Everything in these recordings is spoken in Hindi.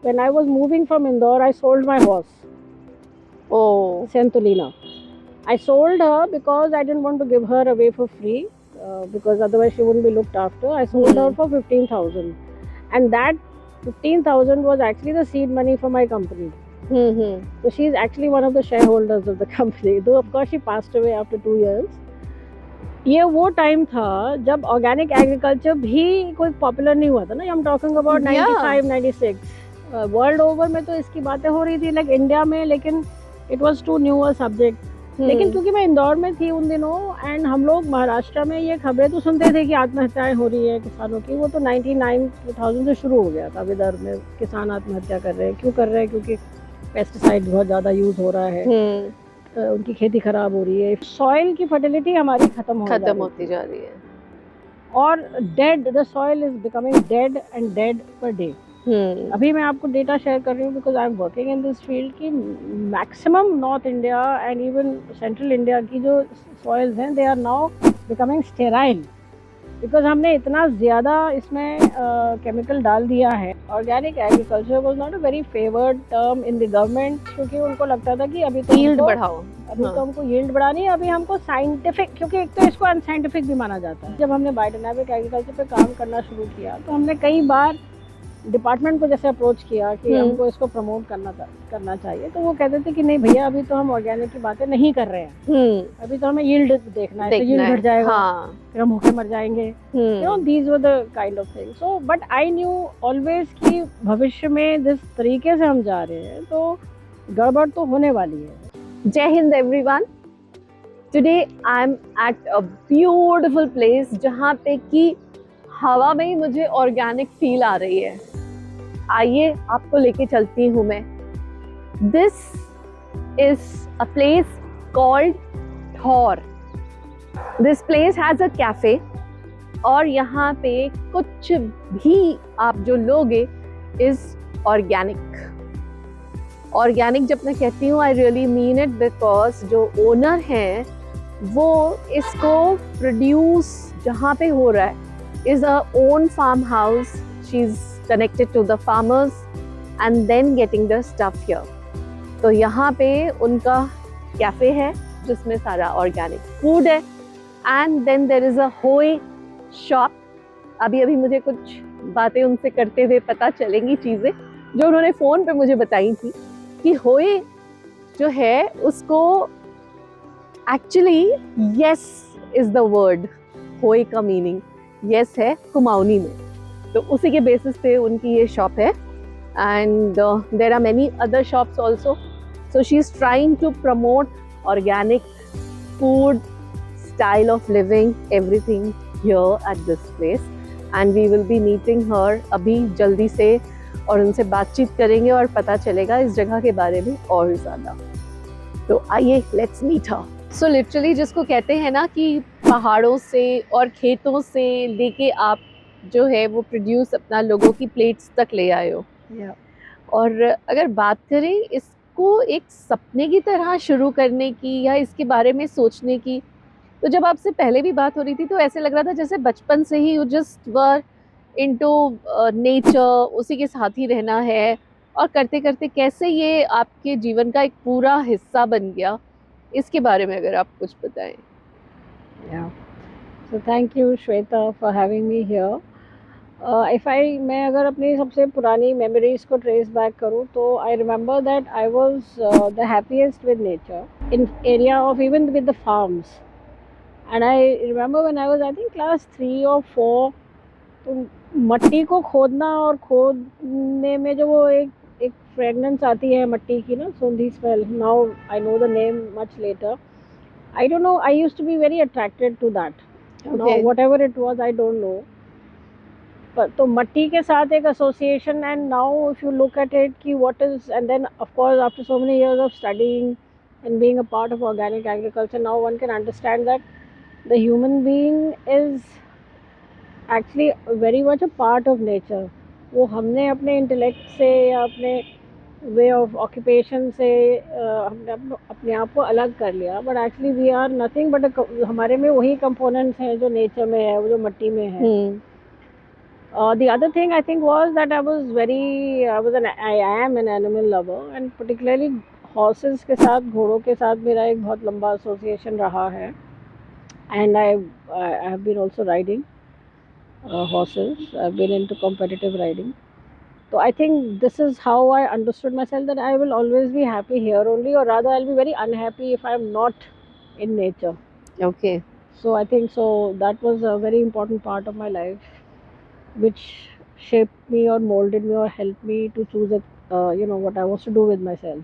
when I was moving from Indore, I sold my horse, Oh. Santolina. I sold her because I didn't want to give her away for free, because otherwise she wouldn't be looked after. I sold her for 15,000, and that 15,000 was actually the seed money for my company. So she's actually one of the shareholders of the company. Though of course she passed away after 2 years. ये वो टाइम था जब ऑर्गेनिक एग्रीकल्चर भी कोई पॉपुलर नहीं हुआ था ना. I am talking about 95 96. World over में तो इसकी बातें हो रही थी लाइक इंडिया में, लेकिन it was too new a subject. लेकिन क्योंकि मैं इंदौर में थी उन दिनों, एंड हम लोग महाराष्ट्र में ये खबरें तो सुनते थे कि आत्महत्याएं हो रही है किसानों की. वो तो 99 2000 से शुरू हो गया था विदर्भ में, किसान आत्महत्या कर रहे हैं. क्यों कर रहे हैं? क्योंकि पेस्टिसाइड बहुत ज़्यादा यूज़ हो रहा है, उनकी खेती खराब हो रही है, सॉइल की फर्टिलिटी हमारी खत्म होती जा रही है. और dead, the soil is becoming dead and dead per day. अभी मैं आपको डेटा शेयर कर रही हूँ because I am working in this field की maximum north India and even central India की जो सॉइल्स हैं, they are now becoming sterile because हमने इतना ज़्यादा इसमें केमिकल डाल दिया है. Organic agriculture was not a very favoured term in the government, क्योंकि उनको लगता था कि अभी तो यील्ड बढ़ाओ, अभी तो हमको यील्ड बढ़ानी है, अभी हमको साइंटिफिक, क्योंकि एक तो इसको अनसाइंटिफिक भी माना जाता है. जब हमने बायोडायनामिक एग्रीकल्चर पे काम करना शुरू किया तो हमने कई बार डिपार्टमेंट को जैसे अप्रोच किया कि हमको इसको प्रमोट करना चाहिए, तो वो कहते थे कि नहीं भैया, अभी तो हम ऑर्गेनिक की बातें नहीं कर रहे हैं, अभी तो हमें यील्ड देखना है, तो यील्ड घट जाएगा, फिर हम भूखे मर जाएंगे. You know, these were the kind of thing. So but I knew always कि भविष्य में जिस तरीके से हम जा रहे हैं तो गड़बड़ तो होने वाली है. जय Hind everyone. Today I am at a beautiful place जहाँ पे कि हवा में ही मुझे ऑर्गेनिक फील आ रही है. आइए आपको लेके चलती हूँ मैं. This is a place called Thor. This place has a cafe और यहाँ पे कुछ भी आप जो लोगे इज ऑर्गेनिक. ऑर्गेनिक जब मैं कहती हूँ I really mean it, because जो ओनर हैं वो इसको प्रोड्यूस जहाँ पे हो रहा है is her own farmhouse. She's connected to the farmers and then getting the stuff here. तो यहाँ पे उनका कैफे है जिसमें सारा ऑर्गेनिक फूड है. And then there is a hoe shop. अभी अभी मुझे कुछ बातें उनसे करते हुए पता चलेंगी, चीज़ें जो उन्होंने फ़ोन पे मुझे बताई थी कि होए जो है उसको actually yes is the word. होए का मीनिंग यस है कुमाऊनी में, तो उसी के बेसिस पे उनकी ये शॉप है. And there are many other shops also. So she is trying to promote organic food, style of living, everything here at this place. And we will be meeting her अभी जल्दी से और उनसे बातचीत करेंगे और पता चलेगा इस जगह के बारे में और ज़्यादा. तो आइए let's meet her. So literally जिसको कहते हैं ना कि पहाड़ों से और खेतों से लेके आप जो है वो प्रोड्यूस अपना लोगों की प्लेट्स तक ले आए हो. और अगर बात करें इसको एक सपने की तरह शुरू करने की या इसके बारे में सोचने की, तो जब आपसे पहले भी बात हो रही थी तो ऐसे लग रहा था जैसे बचपन से ही you just were into nature, उसी के साथ ही रहना है, और करते करते कैसे ये आपके जीवन का एक पूरा हिस्सा बन गया. इसके बारे में अगर आप कुछ बताएं. Yeah. So thank you Shweta for having me here. मैं अगर अपनी सबसे पुरानी मेमोरीज को ट्रेस बैक करूँ तो I remember that I was the happiest with nature in area of even with the farms. And I remember when I was I think class 3 और 4, तो मट्टी को खोदना और खोदने में जो वो एक फ्रेगनेंस आती है मट्टी की ना, सोंधी smell. Now I know the name much later. I don't know, I used to be very attracted to that. Now, whatever it was, I don't know. But तो मट्टी के साथ एक association, and now if you look at it कि what is, and then of course after so many years of studying and being a part of organic agriculture, now one can understand that the human being is actually very much a part of nature. वो हमने अपने intellect से या अपने वे ऑफ ऑक्यूपेशन से हमने अपने आप को अलग कर लिया, but actually we are nothing but हमारे में वही कंपोनेंट्स हैं जो नेचर में है, वो जो मट्टी में है. The other thing I think was that I am an animal lover, and particularly horses के साथ, घोड़ों के साथ मेरा एक बहुत लंबा association रहा है. And I have been also riding horses. I've been into competitive riding. So I think this is how I understood myself, that I will always be happy here only, or rather I'll be very unhappy if I'm not in nature. Okay. So I think so that was a very important part of my life, which shaped me or molded me or helped me to choose what I was to do with myself.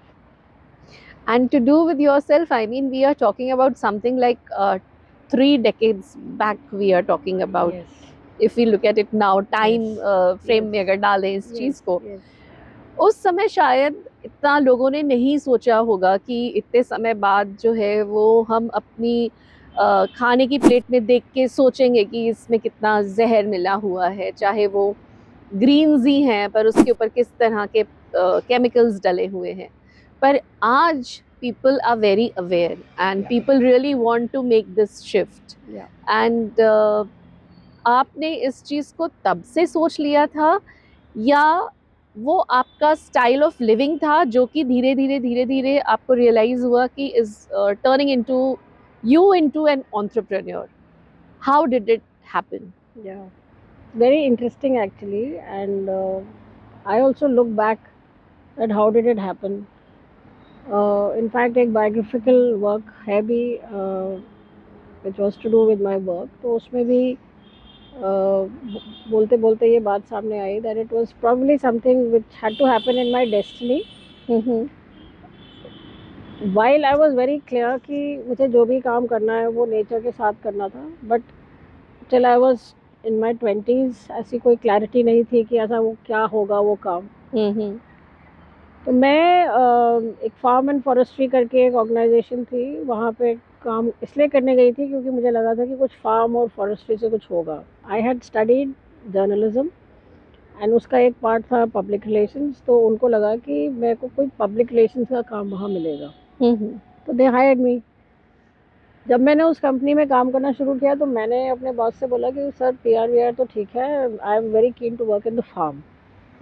And to do with yourself, I mean, we are talking about something like 3 decades back. We are talking about, Yes. if we look at it now, time Yes. Frame Yes. में अगर डालें इस Yes. चीज को, Yes. उस समय शायद इतना लोगों ने नहीं सोचा होगा कि इतने समय बाद जो है वो हम अपनी खाने की प्लेट में देख के सोचेंगे कि इसमें कितना जहर मिला हुआ है, चाहे वो ग्रीन्स ही हैं पर उसके ऊपर किस तरह के केमिकल्स डले हुए हैं. पर आज people are very aware and Yeah. people really want to make this shift. Yeah. And आपने इस चीज को तब से सोच लिया था, या वो आपका स्टाइल ऑफ लिविंग था जो कि धीरे धीरे धीरे धीरे आपको रियलाइज हुआ कि is turning into you into an entrepreneur? How did it happen? Yeah. Very interesting actually, and I also look back at how did it happen. In fact, एक biographical work है भी, which was to do with my work. तो उसमें भी बोलते बोलते ये बात सामने आई that it was probably something which had to happen in my destiny. While I was very clear कि मुझे जो भी काम करना है वो नेचर के साथ करना था, but till I was in my 20s ऐसी कोई क्लैरिटी नहीं थी कि ऐसा वो क्या होगा वो काम. तो मैं एक फार्म एंड फॉरेस्ट्री करके एक ऑर्गेनाइजेशन थी, वहाँ पे काम इसलिए करने गई थी क्योंकि मुझे लगा था कि कुछ फार्म और फॉरेस्ट्री से कुछ होगा. I had studied journalism and उसका एक पार्ट था पब्लिक रिलेशंस, तो उनको लगा कि मेरे को कोई पब्लिक रिलेशंस का काम वहाँ मिलेगा. तो दे हायर्ड मी. जब मैंने उस कंपनी में काम करना शुरू किया तो मैंने अपने बॉस से बोला कि सर पीआर वीआर तो ठीक है, I am very keen to work in the farm.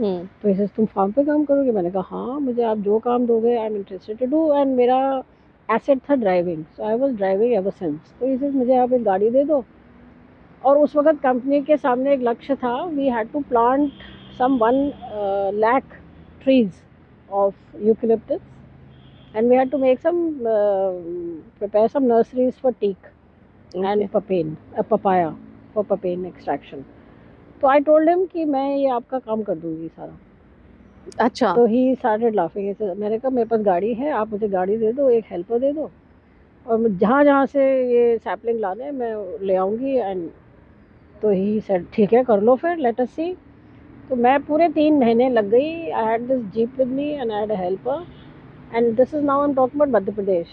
तो इसे तुम फार्म पे काम करोगे? मैंने कहा हाँ, मुझे आप जो काम दोगे I am interested to do. And मेरा एसेट था driving, so I was driving ever since. तो इसे मुझे आप एक गाड़ी दे दो. और उस वक्त कंपनी के सामने एक लक्ष्य था, we had to plant some 1 lakh trees of eucalyptus, and we had to make prepare some nurseries for teak and papaya for papain extraction. तो आई टोल्ड हिम कि मैं ये आपका काम कर दूंगी सारा. अच्छा. तो ही स्टार्टेड लाफिंग. मैंने कहा मेरे पास गाड़ी है, आप मुझे गाड़ी दे दो, एक हेल्पर दे दो, और जहाँ जहाँ से ये सैपलिंग लाने मैं ले आऊँगी. एंड तो ही सेड ठीक है कर लो फिर, लेट अस सी. तो मैं पूरे 3 महीने लग गई. I had this jeep with me and I had a helper. And this is now I am talking about Madhya Pradesh.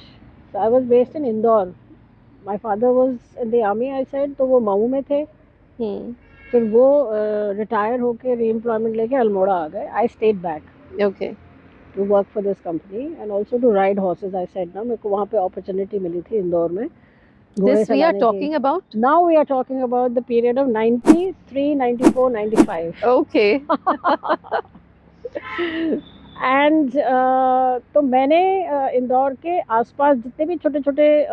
So I was based in Indore. My father was in the army I said, तो वो मऊ में थे. फिर वो रिटायर होके री एम्प्लॉयमेंट लेके अल्मोड़ा आ गए. I stayed back okay. To work for this company and also to ride horses. I said ना, मेरे को वहाँ पे अपॉर्चुनिटी मिली थी इंदौर में घोड़े दिस वी आर चलाने की. Talking about, now we are talking about the period of 93, 94, 95. Okay. And तो मैंने इंदौर के आसपास जितने भी छोटे छोटे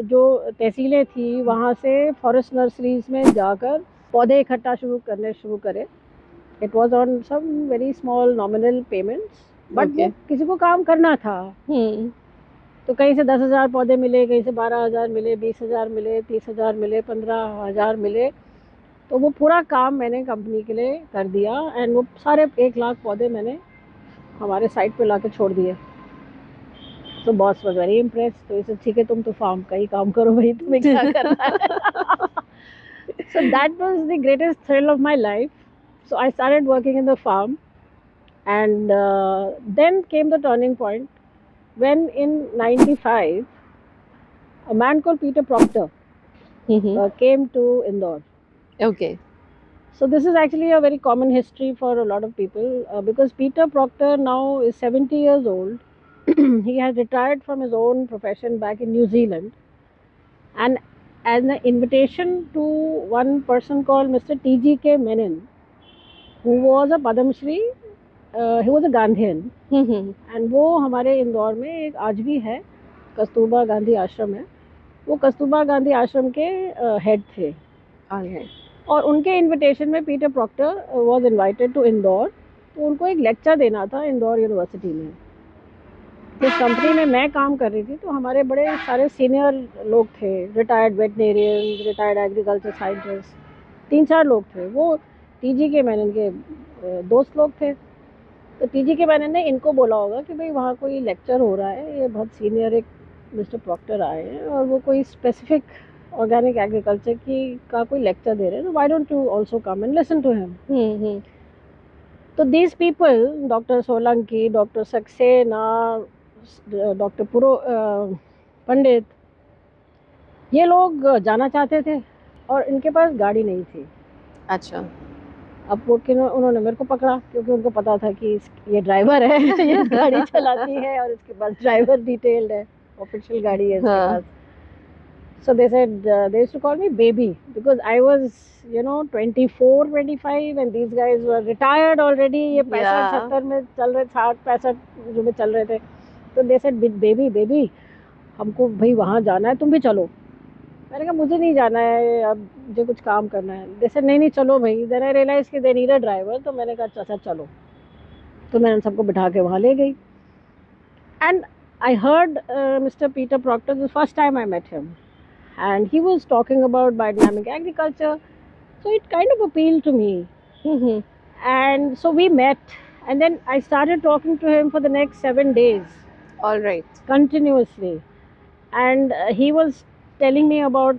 जो तहसीलें थी वहाँ से फॉरेस्ट नर्सरीज में जाकर पौधे इकट्ठा करने शुरू करे. It was on some very small nominal payments, but Okay. किसी को काम करना था. तो कहीं से 10,000 पौधे मिले, कहीं से 12,000 मिले, 20,000 मिले, 30,000 मिले, 15,000 मिले. तो वो पूरा काम मैंने कंपनी के लिए कर दिया. एंड वो सारे 1 लाख पौधे मैंने हमारे साइट पे लाके छोड़ दिए. तो बॉस वाज वेरी इम्प्रेस. तो इसे ठीक है, तुम तो फार्म का ही काम करो भाई, तुम्हें क्या करना है. So that was the greatest thrill of my life. So I started working in the farm, and then came the turning point when in 95 a man called Peter Proctor came to Indore. Okay. So this is actually a very common history for a lot of people, because Peter Proctor now is 70 years old. He has retired from his own profession back in New Zealand, and an invitation to one person called Mr. T.G.K. Menon, who was a Padam Shri. He was a Gandhian. And वो हमारे इंदौर में एक आज भी है, कस्तूरबा गांधी आश्रम है, वो कस्तूरबा गांधी आश्रम के हेड थे। और उनके इनविटेशन में Peter Proctor was invited to Indore, तो उनको एक लेक्चर देना था इंदौर यूनिवर्सिटी में। जिस कंपनी में मैं काम कर रही थी तो हमारे बड़े सारे सीनियर लोग थे, retired veterinarian, retired agriculture scientist, 3-4 लोग थे। वो टीजी के मैनन के दोस्त लोग थे। तो टीजी के मैनन ने इनको बोला होगा कि भाई वहाँ कोई लेक्चर हो रहा है, ये बहुत सीनियर एक मिस्टर प्रॉक्टर आए हैं और वो कोई स्पेसिफिक ऑर्गेनिक एग्रीकल्चर की का कोई लेक्चर दे रहे हैं, तो why don't you also come and listen to him. तो these people, doctor Solanki, doctor Saxena, doctor Pandit, ये लोग जाना चाहते थे और इनके पास गाड़ी नहीं थी। अच्छा। अब वो उन्होंने मेरे को पकड़ा क्योंकि उनको पता था कि ये ड्राइवर है, ये गाड़ी चलाती है और इसके पास ड्राइवर डिटेल्ड है, ऑफिशियल गाड़ी है इसके पास। So they said, they used to call me baby because I was, 24, 25 and these guys were retired already. ये 65-70 में चल रहे, 60-65 जो में चल रहे थे। तो they said, baby, हमको भाई वहाँ जाना है, तुम भी चलो। मैंने कहा मुझे नहीं जाना है, अब मुझे कुछ काम करना है। they said, नहीं चलो भाई। Then I realized कि they need a driver, तो मैंने कहा अच्छा चलो। तो मैंने सबको बिठा के वहाँ ले गई। And I heard Mr. Peter Proctor the first time I met him. And he was talking about biodynamic agriculture, so it kind of appealed to me. And so we met, and then I started talking to him for the next 7 days. All right. Continuously. And he was telling me about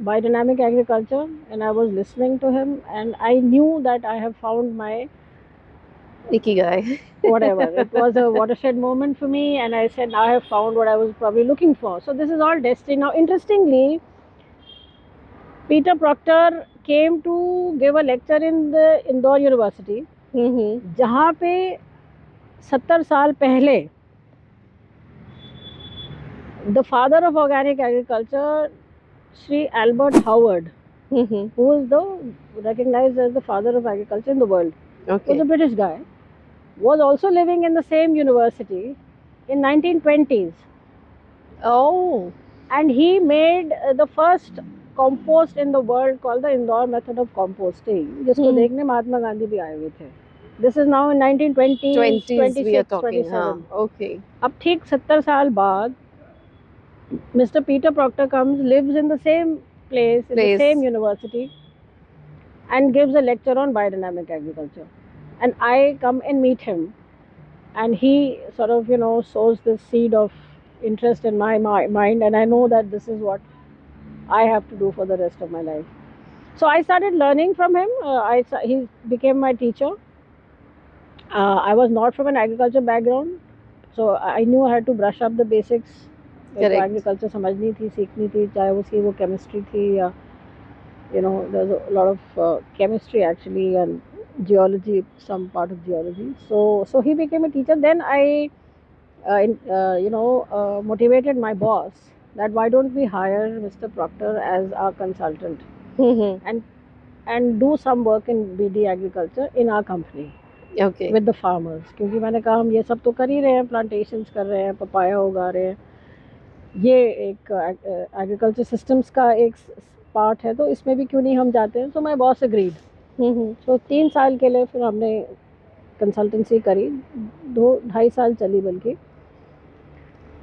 biodynamic agriculture, and I was listening to him, and I knew that I have found my ikigai. Whatever. It was a watershed moment for me, and I said, I have found what I was probably looking for. So this is all destiny. Now, interestingly, Peter Proctor came to give a lecture in the Indore University, जहाँ पे 70 साल पहले the father of organic agriculture, Sri Albert Howard, who is recognized as the father of agriculture in the world, was a British guy, was also living in the same university in 1920s. Oh. And he made the first compost in the world called the Indore method of composting, जिसको देखने महात्मा गांधी भी आए हुए थे. This is now in 1920s, 26, we are talking, 27. Okay. अब ठीक 70 साल बाद Mr. Peter Proctor comes, lives in the same place, in the same university, and gives a lecture on biodynamic agriculture. And I come and meet him, and he sort of, sows this seed of interest in my mind, and I know that this is what I have to do for the rest of my life. So I started learning from him. He became my teacher. I was not from an agriculture background, so I knew I had to brush up the basics. Agriculture समझनी थी, सीखनी थी, चाहे उसकी वो chemistry थी या there's a lot of chemistry actually and geology, some part of geology. So he became a teacher. Then I motivated my boss that why don't we hire Mr. Proctor as our consultant and do some work in BD agriculture in our company, with the farmers. क्योंकि मैंने कहा हम ये सब तो कर ही रहे हैं, प्लांटेशंस कर रहे हैं, पपाया उगा रहे हैं, ये एक एग्रीकल्चर सिस्टम्स का एक पार्ट है, तो इसमें भी क्यों नहीं हम जाते हैं. So my boss agreed. तो 3 साल के लिए फिर हमने कंसल्टेंसी करी, 2-2.5 साल चली बल्कि.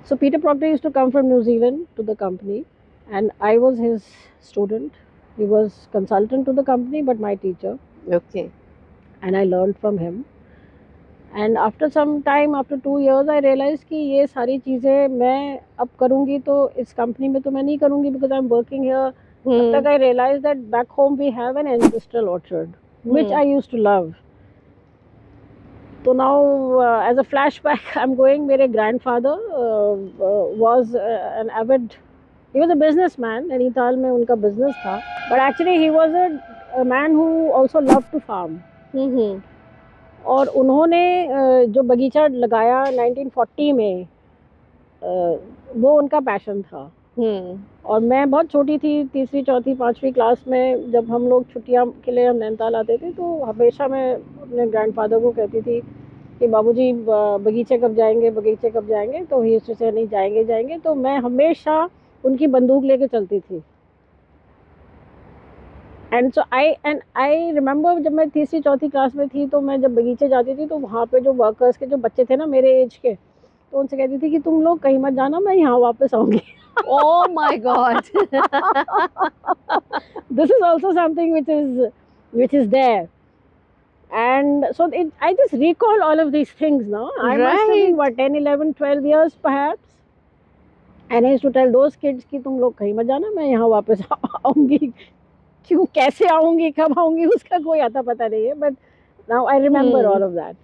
So Peter Proctor used to come from New Zealand to the company, and I was his student. He was consultant to the company, but my teacher. Okay. And I learned from him. And after some time, after 2 years, I realized कि ये सारी चीज़ें मैं अब करूँगी तो इस कंपनी में तो मैं नहीं करूँगी because I'm working here. तब तक I realized that back home we have an ancestral orchard, which I used to love. So now, as a flashback, I'm going. मेरे grandfather was an avid. He was a businessman. Nainital में उनका business था. But actually, he was a man who also loved to farm. और उन्होंने जो बगीचा लगाया 1940 में, वो उनका पैशन था. और मैं बहुत छोटी थी, तीसरी चौथी पांचवी क्लास में, जब हम लोग छुट्टियां के लिए हम नैनीताल आते थे तो हमेशा मैं अपने ग्रैंडफादर को कहती थी कि बाबूजी बगीचे कब जाएंगे, बगीचे कब जाएंगे। तो ही से नहीं जाएंगे जाएंगे, तो मैं हमेशा उनकी बंदूक लेके चलती थी। एंड आई रिमेम्बर जब मैं तीसरी चौथी क्लास में थी तो मैं जब बगीचे जाती थी तो वहाँ पे जो वर्कर्स के जो बच्चे थे ना मेरे एज के, तो उनसे कहती थी कि तुम लोग कहीं मत जाना, मैं यहाँ वापस आऊंगी। Oh my God. This is also something which is there. And so I just recall all of these things now. I must have been Right. 10, 11, 12 years perhaps. And I used to tell those kids कि तुम लोग कहीं मत जाना, मैं यहाँ वापस आऊंगी। क्यों, कैसे आऊंगी, कब आऊंगी, उसका कोई आता पता नहीं है, but now I remember all of that.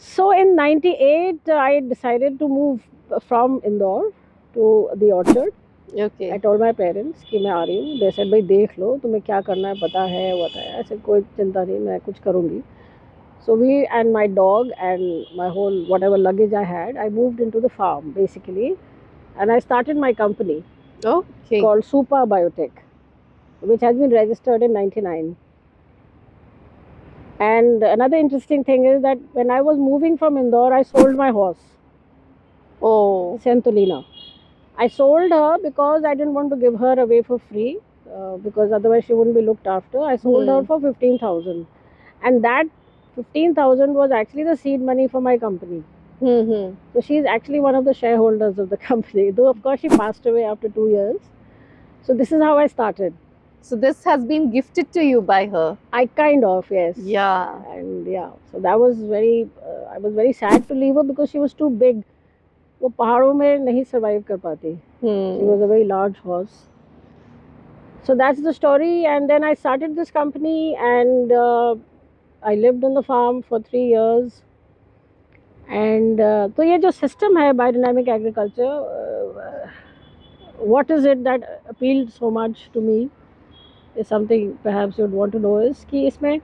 So in 98 I decided to move from Indore to the Orchard. Okay. I told my parents कि मैं आ रही हूँ। They said भाई देख लो, तुम्हें क्या करना है पता है, वो है। ऐसे कोई चिंता नहीं, मैं कुछ करूँगी। So we and my dog and my whole whatever luggage I had, I moved into the farm basically, and I started my company Okay. called Super Biotech, which has been registered in 99. And another interesting thing is that when I was moving from Indore, I sold my horse, Oh. Santolina. I sold her because I didn't want to give her away for free, because otherwise she wouldn't be looked after. I sold her for 15,000, and that 15,000 was actually the seed money for my company. Mm-hmm. So she's actually one of the shareholders of the company, though of course she passed away after 2 years. So this is how I started. So this has been gifted to you by her. I kind of, yes. Yeah. And yeah, so that was I was very sad to leave her because she was too big. वो पहाड़ों में नहीं survive कर पाती. She was a very large horse. So that's the story. And then I started this company, and I lived on the farm for 3 years. And तो ये जो system है biodynamic agriculture, what is it that appealed so much to me is something perhaps you would want to know, is कि इसमें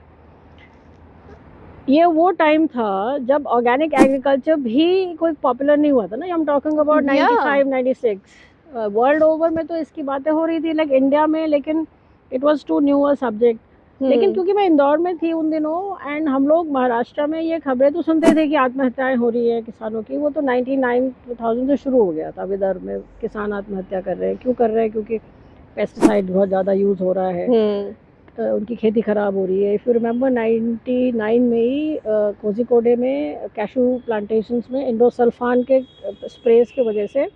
ये वो टाइम था जब ऑर्गेनिक एग्रीकल्चर भी कोई पॉपुलर नहीं हुआ था ना। I am talking about 95 96। World over में तो इसकी बातें हो रही थी लाइक इंडिया में, लेकिन it was too new a subject. लेकिन क्योंकि मैं इंदौर में थी उन दिनों, एंड हम लोग महाराष्ट्र में ये खबरें तो सुनते थे कि आत्महत्याएं हो रही है किसानों की, वो तो 99 2000 से शुरू हो गया था विदर्भ में किसान आत्महत्या कर रहे हैं। क्यों कर रहे हैं? क्योंकि पेस्टिसाइड बहुत ज़्यादा यूज़ हो रहा है, उनकी खेती ख़राब हो रही है। इफ़ यू रिमेंबर 99 में ही कोझिकोडे में कैशू प्लांटेशंस में इंडोसल्फान के स्प्रेज की वजह से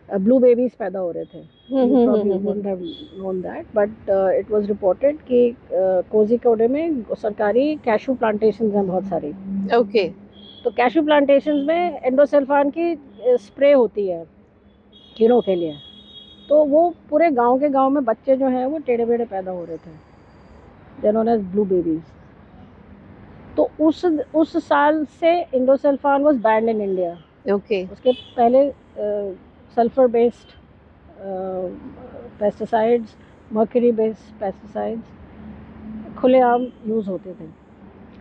ब्लू बेबीज पैदा हो रहे थे। Wouldn't have known that, but it was reported कि कोझिकोडे में सरकारी कैशू प्लांटेशंस हैं बहुत सारी। ओके। तो कैशू प्लांटेशंस में इंडोसल्फान की स्प्रे होती है कीड़ों के लिए। तो वो पूरे गांव के गांव में बच्चे जो हैं वो टेढ़े बेढ़े पैदा हो रहे थे, known as blue babies. तो उस साल से endosulfan was banned in India. Okay. उसके पहले sulphur based pesticides, mercury based pesticides खुलेआम यूज़ होते थे।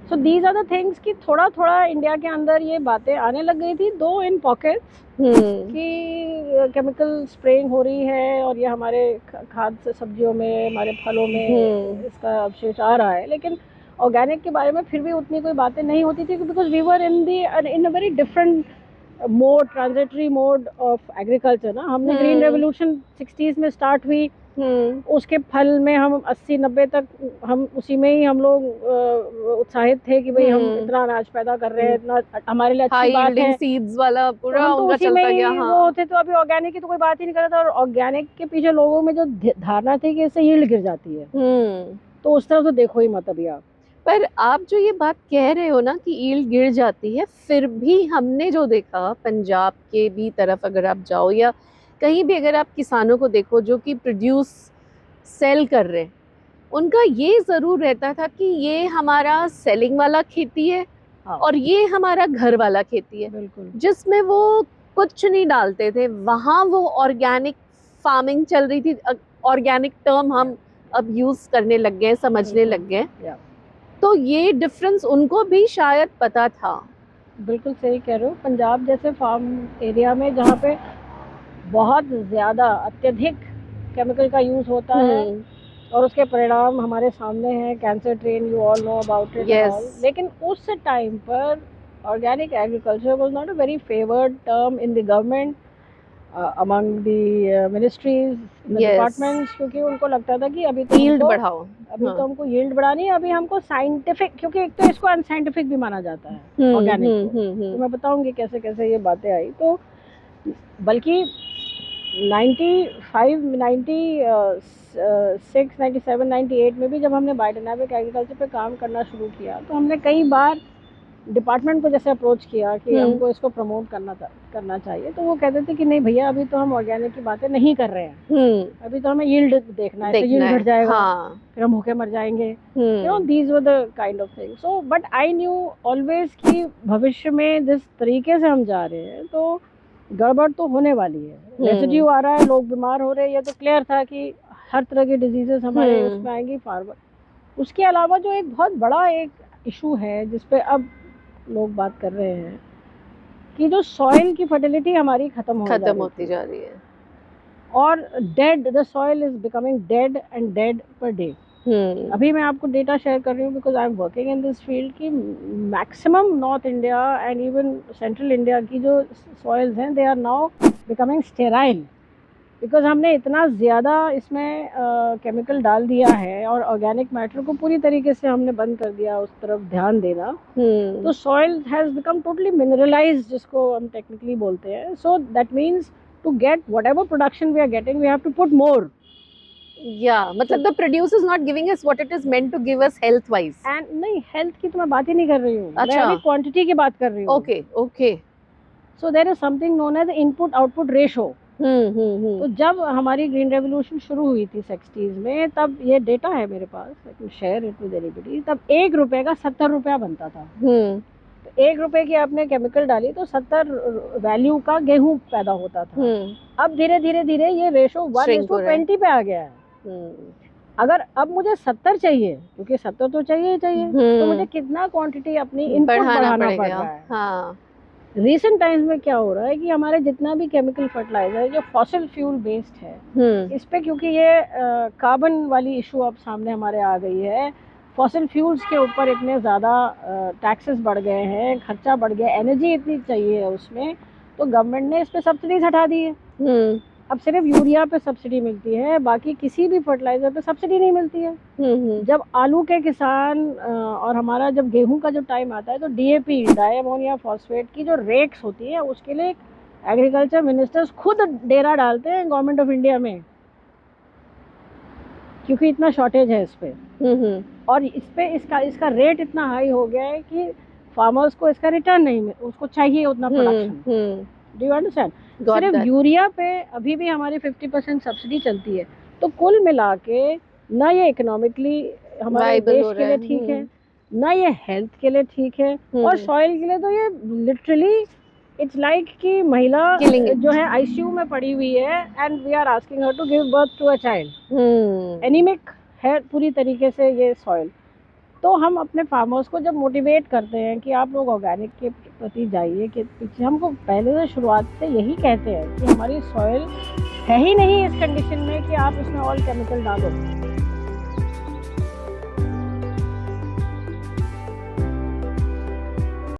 So these are the things कि थोड़ा थोड़ा इंडिया के अंदर ये बातें आने लग गई थी, दो इन पॉकेट्स, कि केमिकल स्प्रेइंग हो रही है और ये हमारे खाद्य सब्जियों में, हमारे फलों में इसका अवशेष आ रहा है। लेकिन ऑर्गेनिक के बारे में फिर भी उतनी कोई बातें नहीं होती थी, because we were in a very different mode, transitory mode of agriculture ना। हमने ग्रीन रेवोल्यूशन 60s में स्टार्ट हुई, उसके फल में हम 80-90 तक हम उसी में ही हम लोग उत्साहित थे कि भाई हम इतना अनाज पैदा कर रहे हैं, इतना हमारे लिए अच्छी बात है। सीड्स वाला पूरा तो उनका उसी चलता में गया। ही वो होते, तो अभी ऑर्गेनिक की तो कोई बात ही नहीं कर रहा था। और ऑर्गेनिक के पीछे लोगों में जो धारणा थी कि इससे यील्ड गिर जाती है, तो उस तरह तो देखो ही मत अभी आप। पर आप जो ये बात कह रहे हो ना कि यील्ड गिर जाती है, फिर भी हमने जो देखा पंजाब के भी तरफ अगर आप जाओ या कहीं भी अगर आप किसानों को देखो जो कि प्रोड्यूस सेल कर रहे हैं, उनका ये ज़रूर रहता था कि ये हमारा सेलिंग वाला खेती है और ये हमारा घर वाला खेती है, बिल्कुल, जिसमें वो कुछ नहीं डालते थे। वहाँ वो ऑर्गेनिक फार्मिंग चल रही थी। ऑर्गेनिक टर्म हम अब यूज़ करने लग गए, समझने लग गए। तो ये डिफरेंस उनको भी शायद पता था। बिल्कुल सही कह रहे हो। पंजाब जैसे फार्म एरिया में जहाँ पे बहुत ज़्यादा अत्यधिक केमिकल का यूज होता है और उसके परिणाम हमारे सामने हैं, cancer train, you all know about it. Yes. लेकिन उस टाइम पर organic agriculture was not a very favoured term in the government, among the ministries, the Yes. Departments, क्योंकि उनको लगता था कि अभी तो यील्ड हमको बढ़ाओ। अभी हाँ। तो हमको यील्ड बढ़ानी है, अभी हमको साइंटिफिक, क्योंकि एक तो इसको अनसाइंटिफिक भी माना जाता है ऑर्गेनिक को। तो मैं बताऊंगी कैसे कैसे ये बातें आई। तो बल्कि 95, 96, 97, 98 में भी जब हमने बायोडायनामिक एग्रीकल्चर पे काम करना शुरू किया तो हमने कई बार डिपार्टमेंट को जैसे अप्रोच किया कि हमको इसको प्रमोट करना चाहिए, तो वो कहते थे कि नहीं भैया, अभी तो हम ऑर्गेनिक की बातें नहीं कर रहे हैं, अभी तो हमें यील्ड देखना है, यील्ड घट जाएगा, फिर हम भूखे मर जाएंगे, you know, these were the kind of thing. So but I knew always कि भविष्य में जिस तरीके से हम जा रहे हैं तो गड़बड़ तो होने वाली है। रेसिड्यू आ रहा है, लोग बीमार हो रहे हैं, ये तो क्लियर था कि हर तरह की डिजीजेस हमारे उसमें आएंगी फार्मर। उसके अलावा जो एक बहुत बड़ा एक इशू है जिसपे अब लोग बात कर रहे हैं कि जो सॉइल की फर्टिलिटी हमारी खत्म होती जा रही है और dead, the soil is becoming dead and dead per day. अभी मैं आपको डेटा शेयर कर रही हूँ because I am working in this field कि maximum north India and even central India की जो सॉइल्स हैं they are now becoming sterile, because हमने इतना ज़्यादा इसमें केमिकल डाल दिया है और ऑर्गेनिक मैटर को पूरी तरीके से हमने बंद कर दिया उस तरफ ध्यान देना। तो soil has become totally mineralised, जिसको हम टेक्निकली बोलते हैं। So that means to get whatever production we are getting we have to put more. मतलब the producer is not giving us what it is meant to give us health wise. And नहीं, हेल्थ की तो मैं बात ही नहीं कर रही हूँ, अच्छा। मैं अभी क्वांटिटी की बात कर रही हूँ। Okay. So there is something known as input output ratio. तो जब हमारी ग्रीन रेवोल्यूशन शुरू हुई थी 60s में, तब ये डेटा है मेरे पास, I can share it with anybody, तब 1 रुपए का 70 रुपया बनता था। तो 1 रुपए की आपने केमिकल डाली तो 70 वैल्यू का गेहूं पैदा होता था। अब धीरे धीरे ये रेशो 1:20 पे आ गया है। अगर अब मुझे 70 चाहिए, क्योंकि 70 तो चाहिए ही चाहिए, तो मुझे कितना क्वांटिटी अपनी इनपुट बढ़ाना पड़ रहा है। हाँ। रिसेंट टाइम्स में क्या हो रहा है कि हमारे जितना भी केमिकल फर्टिलाइजर है जो फॉसिल फ्यूल बेस्ड है, इस पे क्योंकि ये कार्बन वाली इशू अब सामने हमारे आ गई है, फॉसिल फ्यूल्स के ऊपर इतने ज़्यादा टैक्सेस बढ़ गए हैं, खर्चा बढ़ गया, एनर्जी इतनी चाहिए है उसमें, तो गवर्नमेंट ने इस पे सब्सिडीज हटा दी है। अब सिर्फ यूरिया पे सब्सिडी मिलती है, बाकी किसी भी फर्टिलाइजर पे सब्सिडी नहीं मिलती है। जब आलू के किसान और हमारा जब गेहूं का जो टाइम आता है तो डीएपी, डाई अमोनिया फॉस्फेट की जो रेट्स होती है उसके लिए एग्रीकल्चर मिनिस्टर्स खुद डेरा डालते हैं गवर्नमेंट ऑफ इंडिया में, क्योंकि इतना शॉर्टेज है इस पे। और इस पे इसका रेट इतना हाई हो गया है कि फार्मर्स को इसका रिटर्न नहीं मिल, उसको चाहिए उतना प्रोडक्शन। Do you understand? सिर्फ यूरिया पे अभी भी हमारी 50% सब्सिडी चलती है। तो कुल मिला के ना ये इकोनॉमिकली हमारे देश के लिए ठीक है, ना ये हेल्थ के लिए ठीक है, और सॉइल के लिए तो ये लिटरली इट्स लाइक कि महिला जो है आईसीयू में पड़ी हुई है and we are asking her to give birth to a child. Anaemic है पूरी तरीके से ये सॉइल। तो हम अपने फार्मर्स को जब मोटिवेट करते हैं कि आप लोग ऑर्गेनिक के प्रति जाइए, कि पीछे हमको पहले से शुरुआत से यही कहते हैं कि हमारी सॉइल है ही नहीं इस कंडीशन में कि आप इसमें ऑल केमिकल डालो।